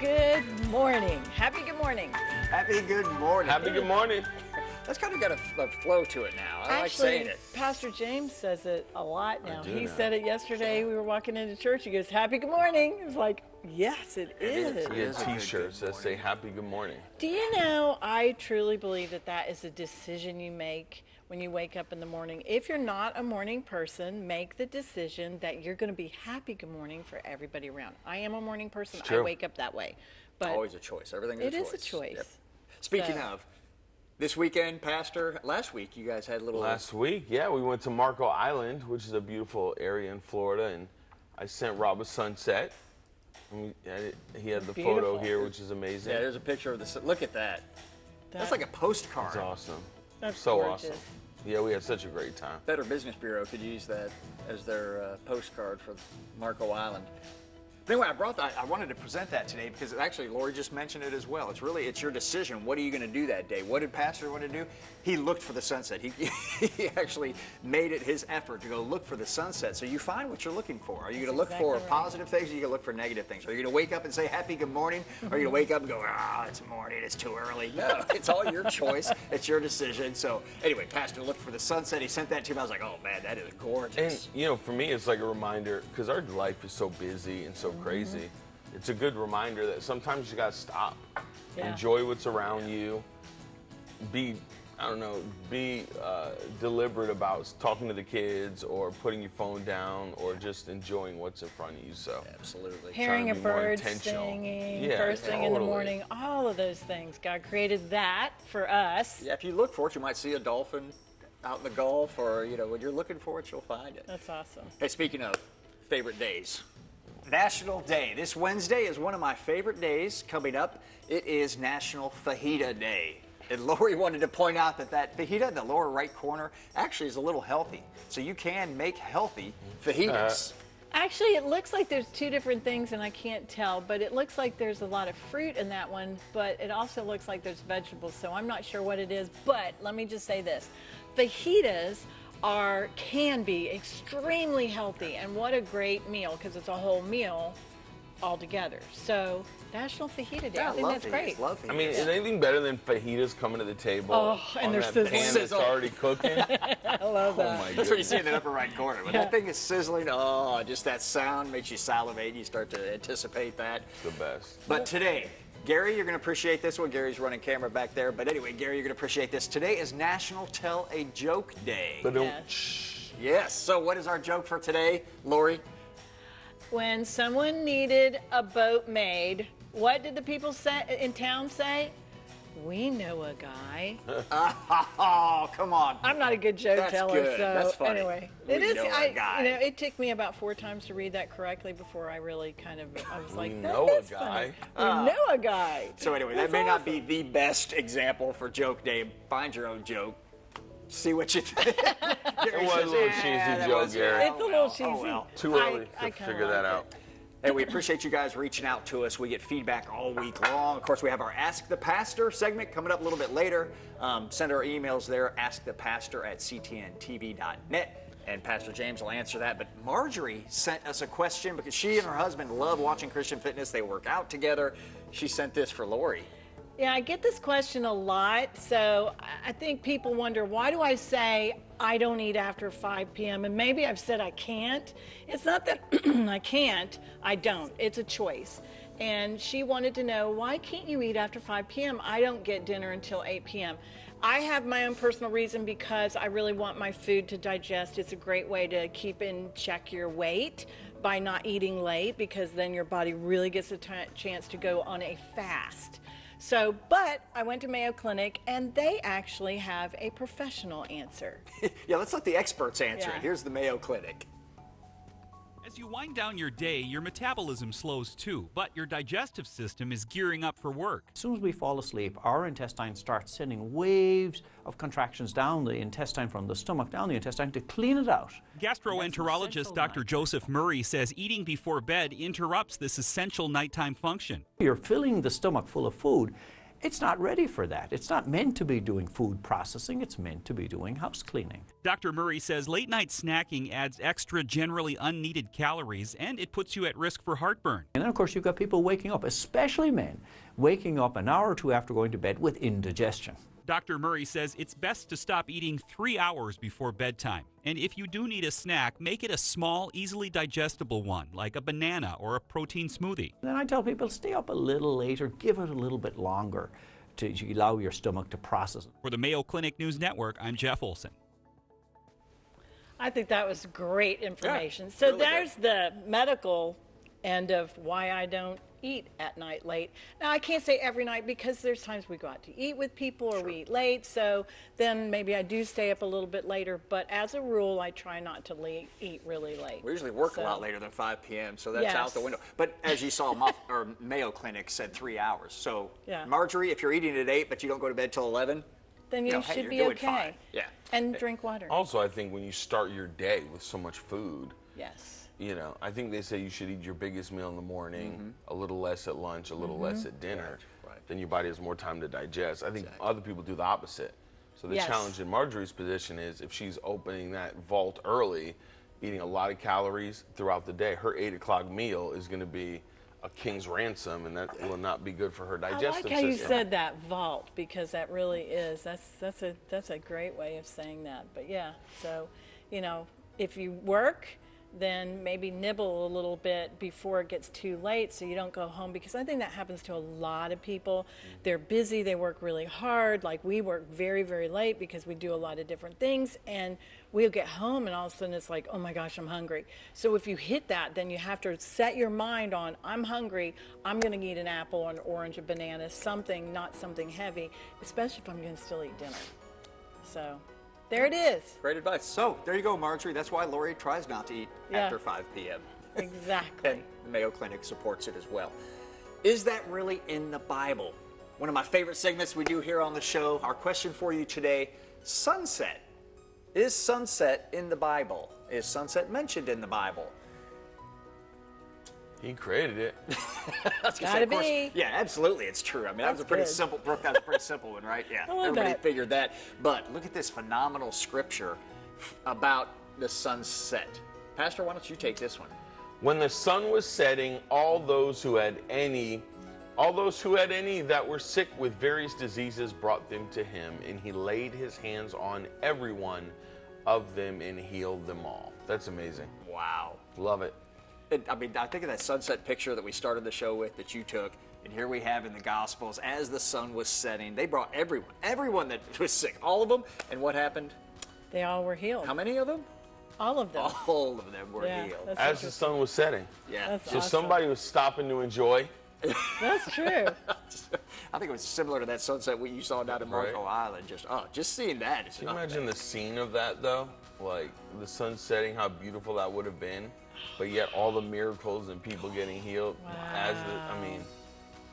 good morning. Happy good morning. Happy good morning. Happy good morning. That's kind of got a flow to it now. I like saying it. Pastor James says it a lot now. He said it yesterday. We were walking into church. He goes, happy good morning. It's like, yes, it is. He has t-shirts that say happy good morning. Do you know, I truly believe that that is a decision you make when you wake up in the morning. If you're not a morning person, make the decision that you're going to be happy good morning for everybody around. I am a morning person. I wake up that way. But always a choice. Everything is a choice. It is a choice. Yep. Speaking of, this weekend, Pastor, last week you guys had a little... Last week, yeah, we went to Marco Island, which is a beautiful area in Florida, and I sent Rob a sunset. And he had the photo here, which is amazing. Yeah, there's a picture of the... Look at that. That's like a postcard. That's awesome. That's so gorgeous. Awesome. Yeah, we had such a great time. Better Business Bureau could use that as their postcard for Marco Island. But anyway, I wanted to present that today because actually Lori just mentioned it as well. It's your decision. What are you going to do that day? What did Pastor want to do? He looked for the sunset. He actually made it his effort to go look for the sunset. So you find what you're looking for. Are you going to look for positive things, or are you going to look for negative things? Are you going to wake up and say happy good morning? Or are you going to wake up and go, it's morning, it's too early? No, it's all your choice. It's your decision. So anyway, Pastor looked for the sunset. He sent that to me. I was like, oh man, that is gorgeous. And for me, it's like a reminder, because our life is so busy and so crazy. It's a good reminder that sometimes you got to stop, enjoy what's around you, be deliberate about talking to the kids or putting your phone down or just enjoying what's in front of you. So absolutely. Hearing a bird singing first thing in the morning, all of those things. God created that for us. Yeah, if you look for it, you might see a dolphin out in the Gulf, or when you're looking for it, you'll find it. That's awesome. Hey, speaking of favorite days, National Day. This Wednesday is one of my favorite days coming up. It is National Fajita Day. And Lori wanted to point out that fajita in the lower right corner actually is a little healthy. So you can make healthy fajitas. Actually, it looks like there's two different things, and I can't tell, but it looks like there's a lot of fruit in that one, but it also looks like there's vegetables, so I'm not sure what it is. But let me just say this. Fajitas can be extremely healthy, and what a great meal, because it's a whole meal all together. So National Fajita Day. I think that's great. I mean, is anything better than fajitas coming to the table and on they're that pan that's already cooking? I love that. Oh my That's what you see in the upper right corner. When that thing is sizzling, just that sound makes you salivate. You start to anticipate that. It's the best. But today, Gary, you're going to appreciate this one. Gary's running camera back there. But anyway, Gary, you're going to appreciate this. Today is National Tell a Joke Day. Yes. So what is our joke for today, Lori? When someone needed a boat made, what did the people in town say? We know a guy. Oh, come on. I'm not a good joke teller, good. so That's funny. Anyway, it took me about 4 times to read that correctly before I really I was like, we know a guy. We know a guy. So anyway, that may not be the best example for joke day. Find your own joke. See what you think. It was a little cheesy joke, Gary. It's a little cheesy. Too early to figure that out. And we appreciate you guys reaching out to us. We get feedback all week long. Of course, we have our Ask the Pastor segment coming up a little bit later. Send our emails there, askthepastor@ctntv.net, and Pastor James will answer that. But Marjorie sent us a question because she and her husband love watching Christian fitness. They work out together. She sent this for Lori. Yeah, I get this question a lot, so I think people wonder, why do I say I don't eat after 5 p.m.? And maybe I've said I can't. It's not that I can't, I don't. It's a choice. And she wanted to know, why can't you eat after 5 p.m.? I don't get dinner until 8 p.m. I have my own personal reason because I really want my food to digest. It's a great way to keep in check your weight by not eating late, because then your body really gets a chance to go on a fast. So, but I went to Mayo Clinic, and they actually have a professional answer. Yeah, let's let the experts answer it. Here's the Mayo Clinic. As you wind down your day, your metabolism slows too, but your digestive system is gearing up for work. As soon as we fall asleep, our intestine starts sending waves of contractions down the intestine, from the stomach down the intestine, to clean it out. Gastroenterologist Dr. Joseph Murray says eating before bed interrupts this essential nighttime function. You're filling the stomach full of food, it's not ready for that. It's not meant to be doing food processing. It's meant to be doing house cleaning. Dr. Murray says late-night snacking adds extra, generally unneeded calories, and it puts you at risk for heartburn. And then, of course, you've got people waking up, especially men, waking up an hour or two after going to bed with indigestion. Dr. Murray says it's best to stop eating 3 hours before bedtime. And if you do need a snack, make it a small, easily digestible one, like a banana or a protein smoothie. Then I tell people, stay up a little later, give it a little bit longer to allow your stomach to process it. For the Mayo Clinic News Network, I'm Jeff Olson. I think that was great information. Yeah, so really there's the medical end of why I don't eat at night late. Now, I can't say every night because there's times we go out to eat with people or we eat late, so then maybe I do stay up a little bit later, but as a rule, I try not to eat really late. We usually work a lot later than 5 p.m., so that's Yes. out the window. But as you saw, or Mayo Clinic said 3 hours. So, Yeah. Marjorie, if you're eating at 8 but you don't go to bed till 11, Then you hey, should you're be doing okay. fine. Yeah. And drink water. Also, I think when you start your day with so much food, Yes. you know, I think they say you should eat your biggest meal in the morning, a little less at lunch, a little less at dinner. Right. Then your body has more time to digest. I think other people do the opposite. So the Yes. challenge in Marjorie's position is if she's opening that vault early, eating a lot of calories throughout the day, her 8 o'clock meal is going to be a king's ransom, and that will not be good for her I digestive like how you system. said that, vault, because that really is. That's a great way of saying that. But yeah, so, you know, if you work, then maybe nibble a little bit before it gets too late so you don't go home, because I think that happens to a lot of people. They're busy, they work really hard, like we work very, very late because we do a lot of different things, and we'll get home and all of a sudden it's like, oh my gosh, I'm hungry. So if you hit that, then you have to set your mind on, I'm hungry, I'm going to eat an apple, an orange, a banana, something, not something heavy, especially if I'm going to still eat dinner. So there it is. Great advice. So there you go, Marjorie. That's why Lori tries not to eat Yeah. after 5 p.m. Exactly. And the Mayo Clinic supports it as well. Is that really in the Bible? One of my favorite segments we do here on the show. Our question for you today, sunset. Is sunset in the Bible? Is sunset mentioned in the Bible? He created it. Gotta be. Yeah, absolutely, it's true. I mean, that was a That's pretty good. simple, Brooke, that was a pretty simple one, right? Yeah, I love everybody that. figured that. But look at this phenomenal scripture about the sunset. Pastor, why don't you take this one? When the sun was setting, all those who had any that were sick with various diseases brought them to him, and he laid his hands on every one of them and healed them all. That's amazing. Wow. Love it. I mean, I think of that sunset picture that we started the show with that you took, and here we have in the Gospels, as the sun was setting, they brought everyone that was sick, all of them, and what happened? They all were healed. How many of them? All of them. All of them were Yeah, healed. that's As the sun was setting. Yeah. That's So awesome. somebody was stopping to enjoy. That's true. I think it was similar to that sunset you saw down in Marco Island. Just seeing that. It's Can you imagine the scene of that, though? Like, the sun setting, how beautiful that would have been. But yet all the miracles and people getting healed.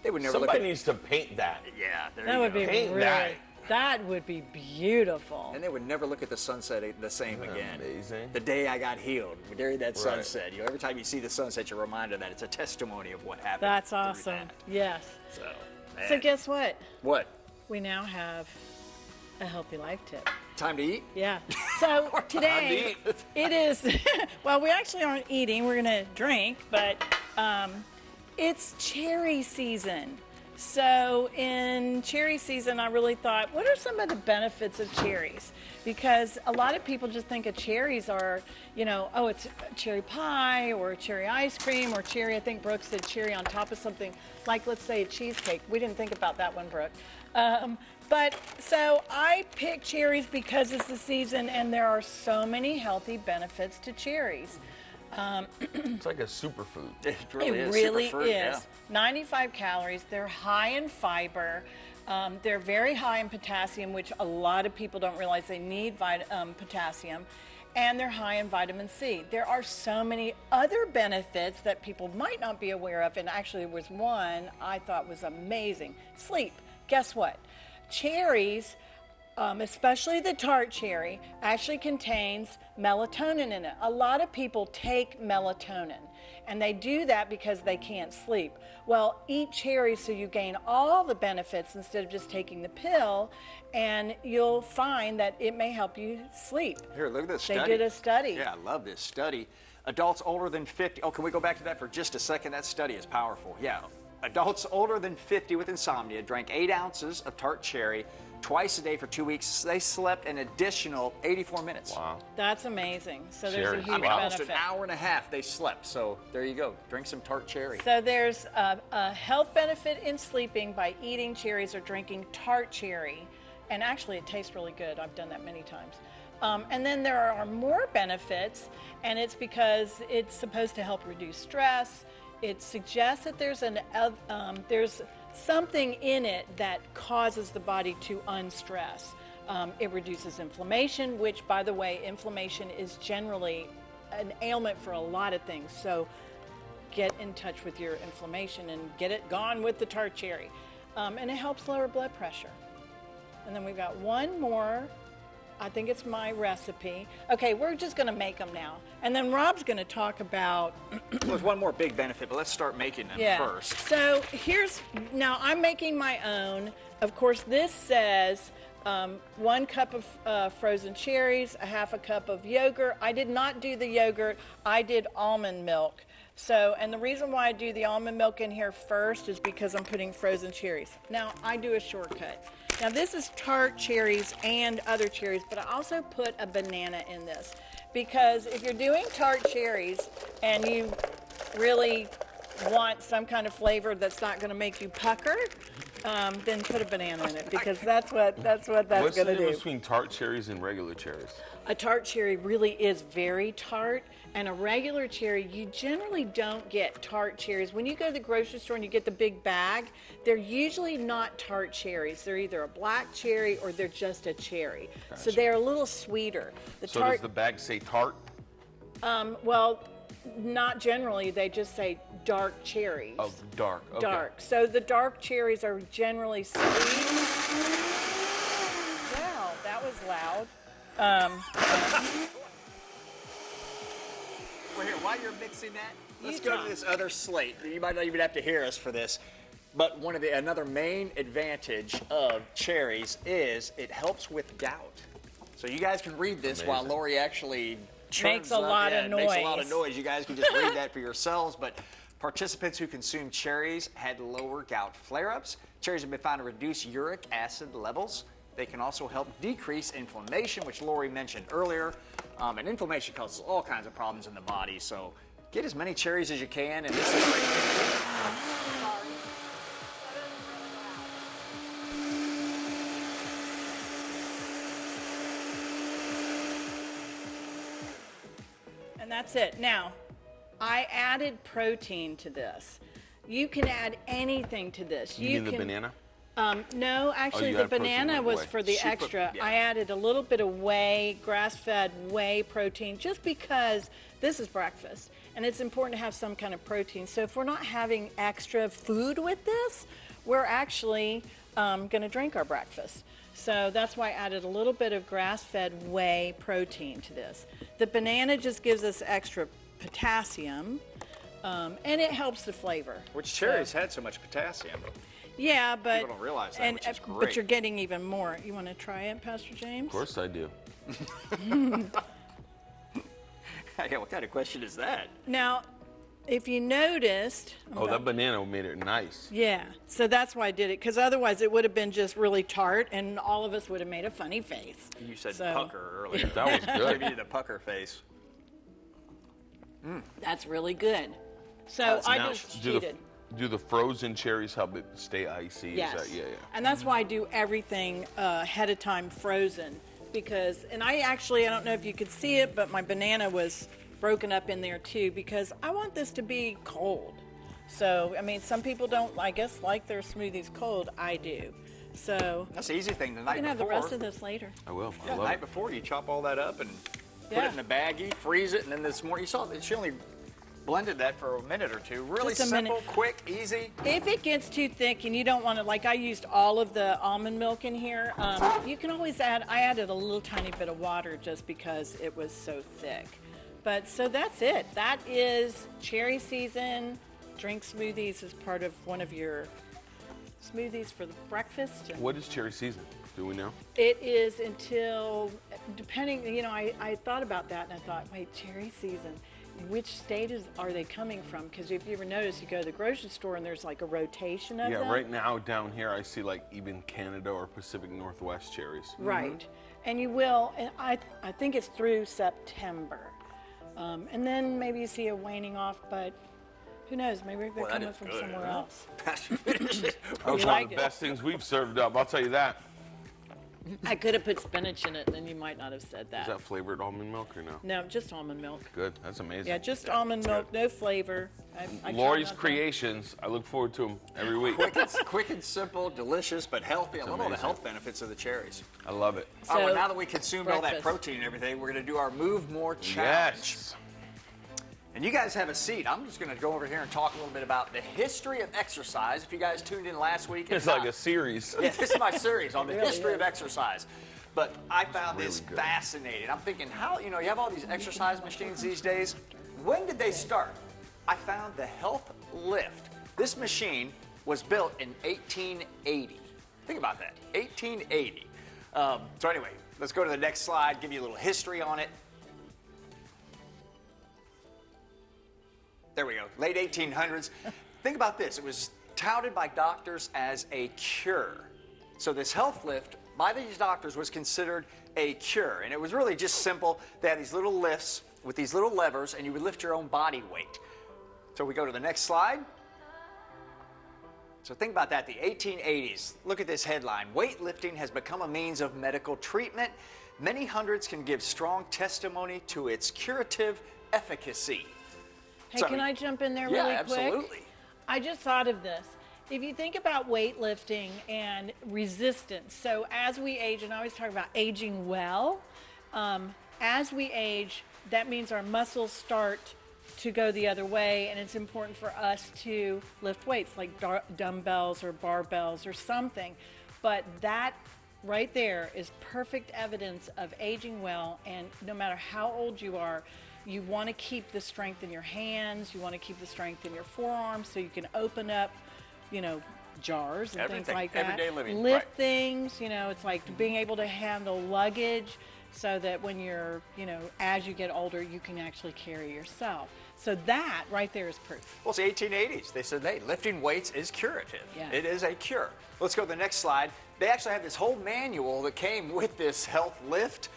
They would never look Somebody at needs to paint that. Yeah, there That you would go. be Paint really, that. that would be beautiful. And they would never look at the sunset the same Isn't that again. amazing? The day I got healed, during that Right. sunset. You know, every time you see the sunset, you're reminded that it's a testimony of what happened. That's through awesome. that. Yes. So, So man. guess what? What? We now have a healthy life tip. Time to eat? Yeah. So today it is, well, we actually aren't eating, we're going to drink, but it's cherry season. So in cherry season, I really thought, what are some of the benefits of cherries? Because a lot of people just think of cherries are, you know, oh, it's cherry pie or cherry ice cream or cherry, I think Brooke said cherry on top of something, like let's say a cheesecake. We didn't think about that one, Brooke. But so I picked cherries because it's the season and there are so many healthy benefits to cherries. It's like a superfood. It really It is. really Superfruit, is. yeah. 95 calories. They're high in fiber. They're very high in potassium, which a lot of people don't realize they need potassium. And they're high in vitamin C. There are so many other benefits that people might not be aware of. And actually, there was one I thought was amazing. Sleep. Guess what? Cherries especially the tart cherry, actually contains melatonin in it. A lot of people take melatonin, and they do that because they can't sleep. Well, eat cherries so you gain all the benefits instead of just taking the pill, and you'll find that it may help you sleep. Here, look at this study. They did a study. Yeah, I love this study. Adults older than 50. Oh, can we go back to that for just a second? That study is powerful. Yeah. Adults older than 50 with insomnia drank 8 ounces of tart cherry twice a day for 2 weeks. They slept an additional 84 minutes. Wow. That's amazing. So there's Cherry. a huge Almost benefit. an hour and a half they slept. So there you go. Drink some tart cherry. So there's a health benefit in sleeping by eating cherries or drinking tart cherry. And actually, it tastes really good. I've done that many times. And then there are more benefits, and it's because it's supposed to help reduce stress. It suggests that there's something in it that causes the body to unstress. It reduces inflammation, which, by the way, inflammation is generally an ailment for a lot of things. So get in touch with your inflammation and get it gone with the tart cherry. And it helps lower blood pressure. And then we've got one more. I think it's my recipe. Okay, we're just going to make them now. And then Rob's going to talk about... There's one more big benefit, but let's start making them first. So now I'm making my own. Of course, this says 1 cup of frozen cherries, a half a cup of yogurt. I did not do the yogurt. I did almond milk. So, and the reason why I do the almond milk in here first is because I'm putting frozen cherries. Now, I do a shortcut. Now, this is tart cherries and other cherries, but I also put a banana in this because if you're doing tart cherries and you really want some kind of flavor that's not going to make you pucker, then put a banana in it because that's what that's going to do. What's the difference between tart cherries and regular cherries? A tart cherry really is very tart, and a regular cherry, you generally don't get tart cherries. When you go to the grocery store and you get the big bag, they're usually not tart cherries. They're either a black cherry or they're just a cherry. Gotcha. So they're a little sweeter. So does the bag say tart? Well, not generally. They just say dark cherries. Oh, dark. Okay. Dark. So the dark cherries are generally sweet. Wow, that was loud. Well, here, while you're mixing that, let's go to this other slate. You might not even have to hear us for this, but another main advantage of cherries is it helps with gout. So you guys can read this while Lori actually Makes a lot of noise. Makes a lot of noise. You guys can just read that for yourselves, but participants who consumed cherries had lower gout flare-ups. Cherries have been found to reduce uric acid levels. They can also help decrease inflammation, which Lori mentioned earlier. And inflammation causes all kinds of problems in the body. So get as many cherries as you can. And this is great. And that's it. Now, I added protein to this. You can add anything to this. You mean the banana? No, actually, the banana was for the extra. I added a little bit of whey, grass-fed whey protein, just because this is breakfast, and it's important to have some kind of protein. So if we're not having extra food with this, we're actually going to drink our breakfast. So that's why I added a little bit of grass-fed whey protein to this. The banana just gives us extra potassium, and it helps the flavor. Which cherries had so much potassium. Yeah, but people don't realize that, which is great. But you're getting even more. You want to try it, Pastor James? Of course I do. Yeah, what kind of question is that? Now, if you noticed... that banana made it nice. Yeah, so that's why I did it, because otherwise it would have been just really tart, and all of us would have made a funny face. You said pucker earlier. That was good. Maybe the pucker face. That's really good. So I Now, just cheated. Do the frozen cherries help it stay icy? Yes. Is that, yeah. And that's why I do everything ahead of time frozen, because, and I don't know if you could see it, but my banana was broken up in there too, because I want this to be cold. So, I mean, some people don't, I guess, like their smoothies cold. I do. So that's the easy thing. The night you can before. have the rest of this later. I will. Yeah, the night before, you chop all that up and put it in a baggie, freeze it, and then this morning, you saw that she only blended that for a minute or two. Really Just a simple, minute. quick, easy. If it gets too thick and you don't want to, like I used all of the almond milk in here, you can always add, I added a little tiny bit of water just because it was so thick. But so that's it. That is cherry season. Drink smoothies as part of one of your smoothies for the breakfast. What is cherry season? Do we know? It is until, depending, you know, I thought about that and I thought, wait, cherry season, which states are they coming from? Because if you ever notice, you go to the grocery store and there's like a rotation of them. Yeah, right now down here I see like even Canada or Pacific Northwest cherries. Right. And you will, and I think it's through September. And then maybe you see a waning off, but who knows? Maybe they're Well, that coming is from good, somewhere huh? else. That was You one like of the it? best things we've served up, I'll tell you that. I could have put spinach in it, and then you might not have said Is that. that flavored almond milk or no? No, just almond milk. Good, that's amazing. Yeah, just almond milk, no flavor. I try Lori's not to- creations, I look forward to them every week. Quick and simple, delicious, but healthy. I love all the amazing. health benefits of the cherries. I love it. All right, well, So, now that we consumed all that breakfast. protein and everything, we're going to do our Move More Challenge. Yes. And you guys have a seat. I'm just going to go over here and talk a little bit about the history of exercise. If you guys tuned in last week, It's like a series. yeah, this is my series on the Really history of is. exercise. But I found this really good. fascinating. I'm thinking, how, you know, you have all these exercise machines these days. When did they start? I found the Health Lift. This machine was built in 1880. Think about that, 1880. So anyway, let's go to the next slide, give you a little history on it. There we go, late 1800s. Think about this, it was touted by doctors as a cure. So this Health Lift, by these doctors, was considered a cure. And it was really just simple. They had these little lifts with these little levers, and you would lift your own body weight. So we go to the next slide. So think about that, the 1880s. Look at this headline. Weightlifting has become a means of medical treatment. Many hundreds can give strong testimony to its curative efficacy. Hey, So- can I jump in there Yeah, really quick? absolutely. I just thought of this. If you think about weightlifting and resistance, so as we age, and I always talk about aging well, as we age, that means our muscles start to go the other way, and it's important for us to lift weights like dumbbells or barbells or something. But that right there is perfect evidence of aging well, and no matter how old you are, you want to keep the strength in your hands, you want to keep the strength in your forearms so you can open up, you know, jars and Everything, things like that. everyday living, Lift right. things, you know, it's like being able to handle luggage so that when you're, you know, as you get older, you can actually carry yourself. So that right there is proof. Well, it's the 1880s. They said, hey, lifting weights is curative. Yeah. It is a cure. Let's go to the next slide. They actually have this whole manual that came with this Health Lift.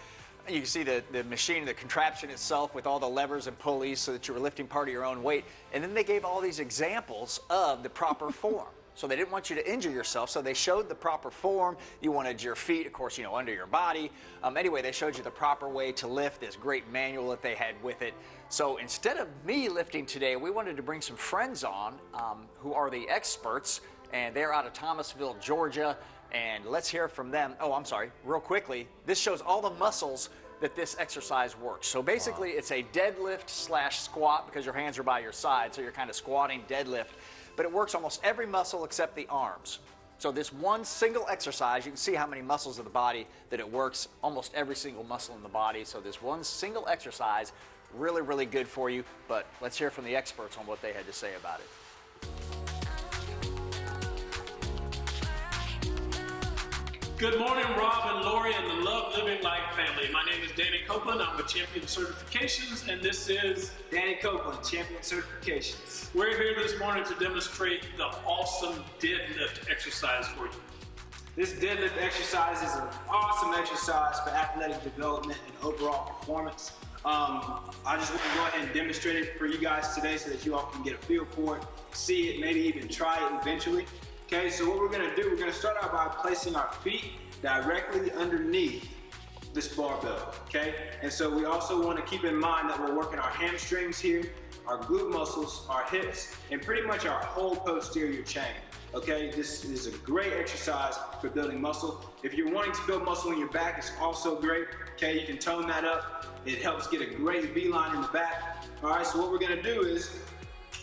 You can see the machine, the contraption itself with all the levers and pulleys so that you were lifting part of your own weight. And then they gave all these examples of the proper form. So they didn't want you to injure yourself, so they showed the proper form. You wanted your feet, of course, you know, under your body. Anyway, they showed you the proper way to lift, this great manual that they had with it. So instead of me lifting today, we wanted to bring some friends on who are the experts, and they're out of Thomasville, Georgia. And let's hear from them. Oh, I'm sorry, real quickly. This shows all the muscles that this exercise works. So basically, it's a deadlift / squat because your hands are by your side, so you're kind of squatting deadlift. But it works almost every muscle except the arms. So this one single exercise, you can see how many muscles of the body that it works, almost every single muscle in the body. So this one single exercise, really, really good for you. But let's hear from the experts on what they had to say about it. Good morning, Rob and Lori and the Love Living Life family. My name is Danny Copeland. I'm with Champion Certifications, and this is Danny Copeland, Champion Certifications. we're here this morning to demonstrate the awesome deadlift exercise for you. This deadlift exercise is an awesome exercise for athletic development and overall performance. I just want to go ahead and demonstrate it for you guys today so that you all can get a feel for it, see it, maybe even try it eventually. Okay, so what we're gonna do, we're gonna start out by placing our feet directly underneath this barbell, okay? And so we also wanna keep in mind that we're working our hamstrings here, our glute muscles, our hips, and pretty much our whole posterior chain. Okay, this is a great exercise for building muscle. If you're wanting to build muscle in your back, it's also great. Okay, you can tone that up. It helps get a great V-line in the back. All right, so what we're gonna do is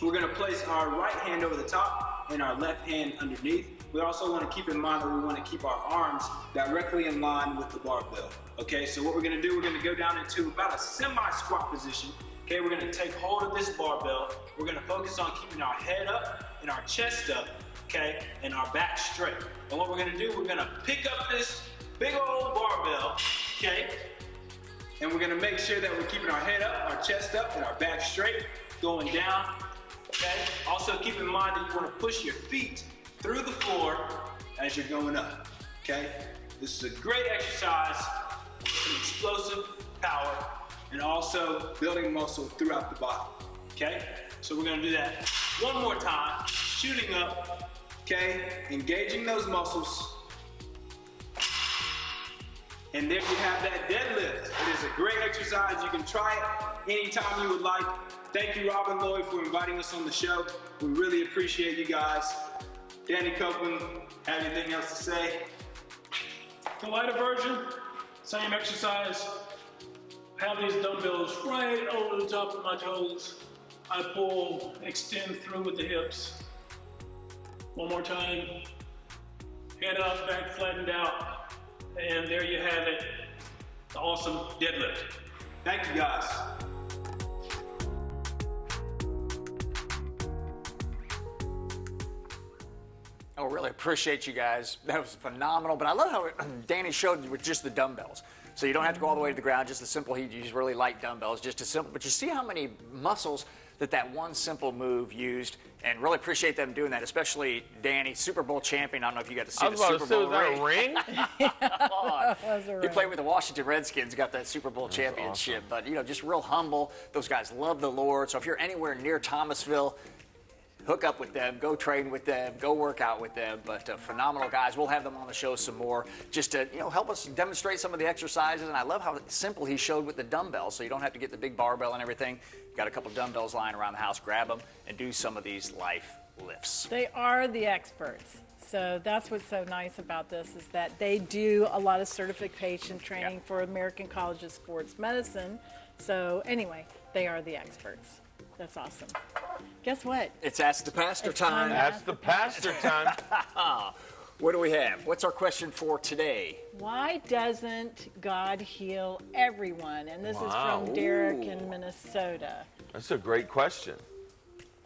we're gonna place our right hand over the top and our left hand underneath. We also wanna keep in mind that we wanna keep our arms directly in line with the barbell. Okay, so what we're gonna do, we're gonna go down into about a semi-squat position. Okay, we're gonna take hold of this barbell. We're gonna focus on keeping our head up and our chest up, okay, and our back straight. And what we're gonna do, we're gonna pick up this big old barbell, okay, and we're gonna make sure that we're keeping our head up, our chest up, and our back straight, going down, okay? Also keep in mind that you wanna push your feet through the floor as you're going up, okay? This is a great exercise, some explosive power, and also building muscle throughout the body, okay? So we're gonna do that one more time, shooting up, okay? Engaging those muscles. And there you have that deadlift. It is a great exercise. You can try it anytime you would like. Thank you, Rob and Lloyd, for inviting us on the show. We really appreciate you guys. Danny Copeland, have anything else to say? The lighter version, same exercise. Have these dumbbells right over the top of my toes. I pull, extend through with the hips. One more time. Head up, back flattened out. And there you have it. The awesome deadlift. Thank you, guys. Oh, really appreciate you guys. That was phenomenal. But I love how Danny showed with just the dumbbells. So you don't have to go all the way to the ground, just a simple, he used really light dumbbells, just a simple, but you see how many muscles that one simple move used, and really appreciate them doing that, especially Danny, Super Bowl champion. I don't know if you got to see the Super Bowl ring. Come on. He played with the Washington Redskins, got that Super Bowl championship, awesome. But you know, just real humble. Those guys love the Lord. So if you're anywhere near Thomasville, hook up with them, go train with them, go work out with them. But phenomenal guys. We'll have them on the show some more just to help us demonstrate some of the exercises. And I love how simple he showed with the dumbbells, so you don't have to get the big barbell and everything. Got a couple dumbbells lying around the house, grab them and do some of these life lifts. They are the experts. So that's what's so nice about this is that they do a lot of certification training for American College of Sports Medicine. So anyway, they are the experts. That's awesome. Guess what? It's Ask the Pastor time. Ask the Pastor time. What do we have? What's our question for today? Why doesn't God heal everyone? And this is from Derek in Minnesota. That's a great question.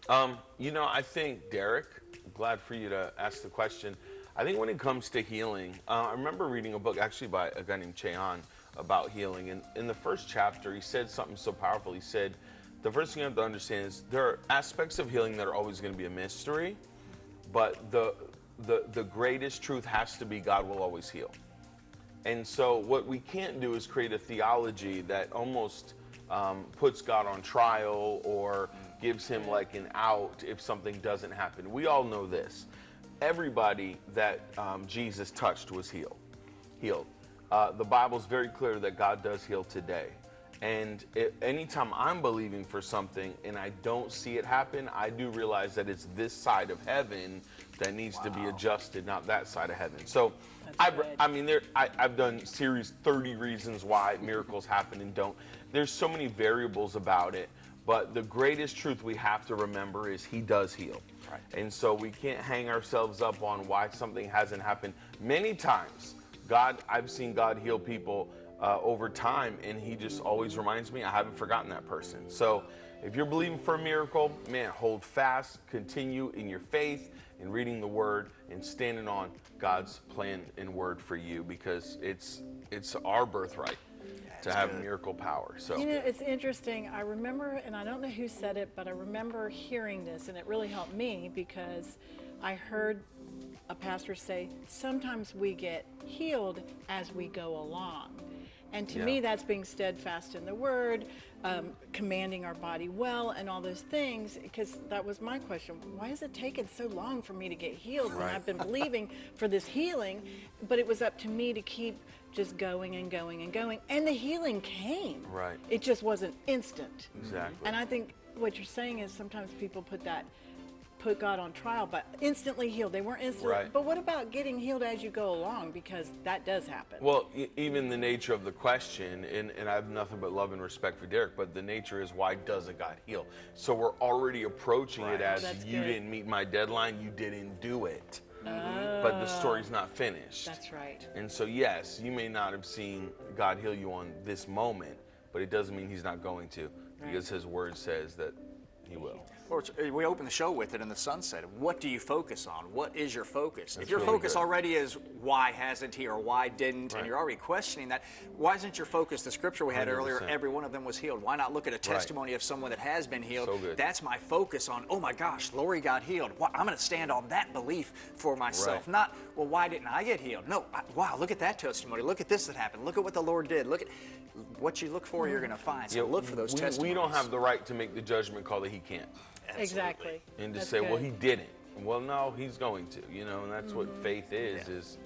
I think, Derek, I'm glad for you to ask the question. I think when it comes to healing, I remember reading a book actually by a guy named Cheon about healing. And in the first chapter, he said something so powerful. He said, the first thing you have to understand is there are aspects of healing that are always going to be a mystery, but the greatest truth has to be God will always heal. And so what we can't do is create a theology that almost puts God on trial or gives him like an out if something doesn't happen. We all know this. Everybody that Jesus touched was healed. The Bible's very clear that God does heal today. And anytime I'm believing for something and I don't see it happen, I do realize that it's this side of heaven that needs to be adjusted, not that side of heaven. So I've done series 30 reasons why miracles happen and don't. There's so many variables about it, but the greatest truth we have to remember is he does heal. Right. And so we can't hang ourselves up on why something hasn't happened. Many times, I've seen God heal people over time, and he just always reminds me I haven't forgotten that person. So if you're believing for a miracle, man, hold fast, continue in your faith, in reading the word, and standing on God's plan and word for you, because it's our birthright to have miracle power. So it's interesting. I remember, and I don't know who said it, but I remember hearing this, and it really helped me because I heard a pastor say, sometimes we get healed as we go along. And to me, that's being steadfast in the Word, commanding our body well, and all those things. Because that was my question: why has it taken so long for me to get healed when I've been believing for this healing? But it was up to me to keep just going and going and going, and the healing came. Right. It just wasn't instant. Exactly. And I think what you're saying is sometimes people put God on trial, but instantly healed. They weren't instantly. Right. But what about getting healed as you go along? Because that does happen. Well, even the nature of the question, and I have nothing but love and respect for Derek, but the nature is, why doesn't God heal? So we're already approaching it as, you didn't meet my deadline, you didn't do it. But the story's not finished. That's right. And so, yes, you may not have seen God heal you on this moment, but it doesn't mean he's not going to, because his word says that he will. We open the show with it in the sunset. What do you focus on? What is your focus? That's if your really focus good. already is why hasn't he or why didn't, and you're already questioning that, why isn't your focus the scripture we had earlier, 100%. every one of them was healed? Why not look at a testimony of someone that has been healed? So good. That's my focus on, oh my gosh, Lori got healed. Well, I'm going to stand on that belief for myself. Right. Not, well, why didn't I get healed? No, wow, look at that testimony. Look at this that happened. Look at what the Lord did. Look at what you look for, you're going to find. So look for those testimonies. We don't have the right to make the judgment call that he can't. Exactly. And to That's say, well, good. he didn't. Well, no, he's going to, and that's what faith is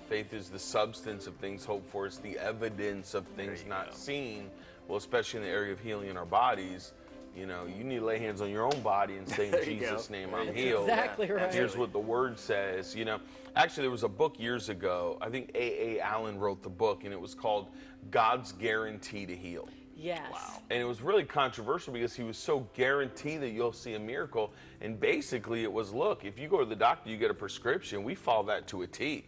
faith is the substance of things hoped for. It's the evidence of things not seen. Well, especially in the area of healing in our bodies, you need to lay hands on your own body and say, in Jesus' name, I'm healed. Exactly right. Here's what the word says, Actually, there was a book years ago. I think A.A. Allen wrote the book, and it was called God's Guarantee to Heal. Yes. Wow. And it was really controversial because he was so guaranteed that you'll see a miracle. And basically it was, look, if you go to the doctor, you get a prescription. We follow that to a T.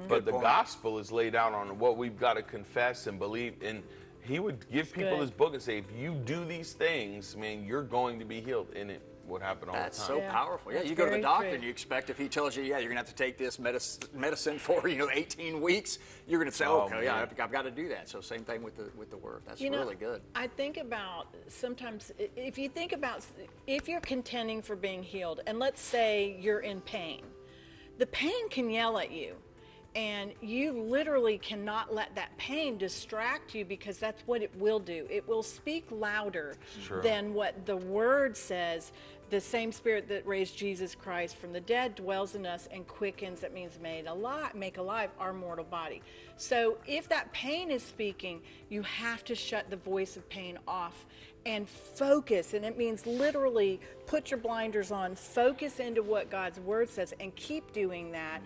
But the gospel is laid out on what we've got to confess and believe. And he would give people his book and say, if you do these things, man, you're going to be healed. And it would happen all That's the time. so powerful. Yeah, That's you go to the very doctor true. and you expect, if he tells you, you're going to have to take this medicine for 18 weeks, you're going to say, Oh, okay, man. I've got to do that. So same thing with the word. That's You know, really good. I think about sometimes, if you think about, if you're contending for being healed, and let's say you're in pain, the pain can yell at you. And you literally cannot let that pain distract you, because that's what it will do. It will speak louder than what the word says. The same spirit that raised Jesus Christ from the dead dwells in us and quickens, that means make alive our mortal body. So if that pain is speaking, you have to shut the voice of pain off and focus. And it means literally put your blinders on, focus into what God's word says, and keep doing that.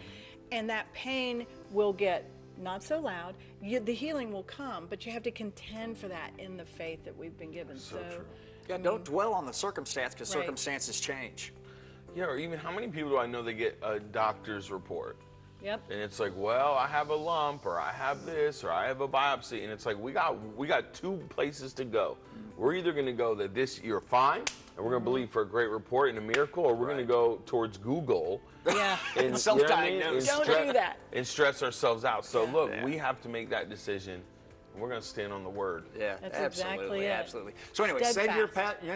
And that pain will get not so loud. The healing will come, but you have to contend for that in the faith that we've been given. So true. Yeah, don't dwell on the circumstance, because Right. circumstances change. Yeah, or even how many people do I know that get a doctor's report? Yep. And it's like, well, I have a lump, or I have this, or I have a biopsy. And it's like, we got two places to go. We're either going to go that you're fine, and we're going to believe for a great report and a miracle, or we're going to go towards Google. Yeah. And Self-diagnose. Don't do that. And stress ourselves out. So look, we have to make that decision, and we're going to stand on the word. Yeah, That's absolutely, exactly it. absolutely. So anyway,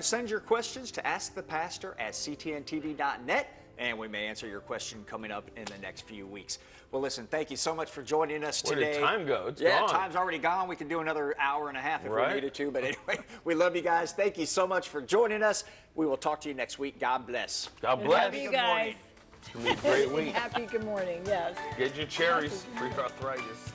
send your questions to askthepastor@ctntv.net, and we may answer your question coming up in the next few weeks. Well, listen, thank you so much for joining us Where today. did time go? It's yeah, gone. time's already gone. We could do another hour and a half if Right. we needed to. But anyway, we love you guys. Thank you so much for joining us. We will talk to you next week. God bless. God Love bless. you Good guys. morning. It's going to be a great week. Happy good morning. Yes. Get your cherries for your arthritis.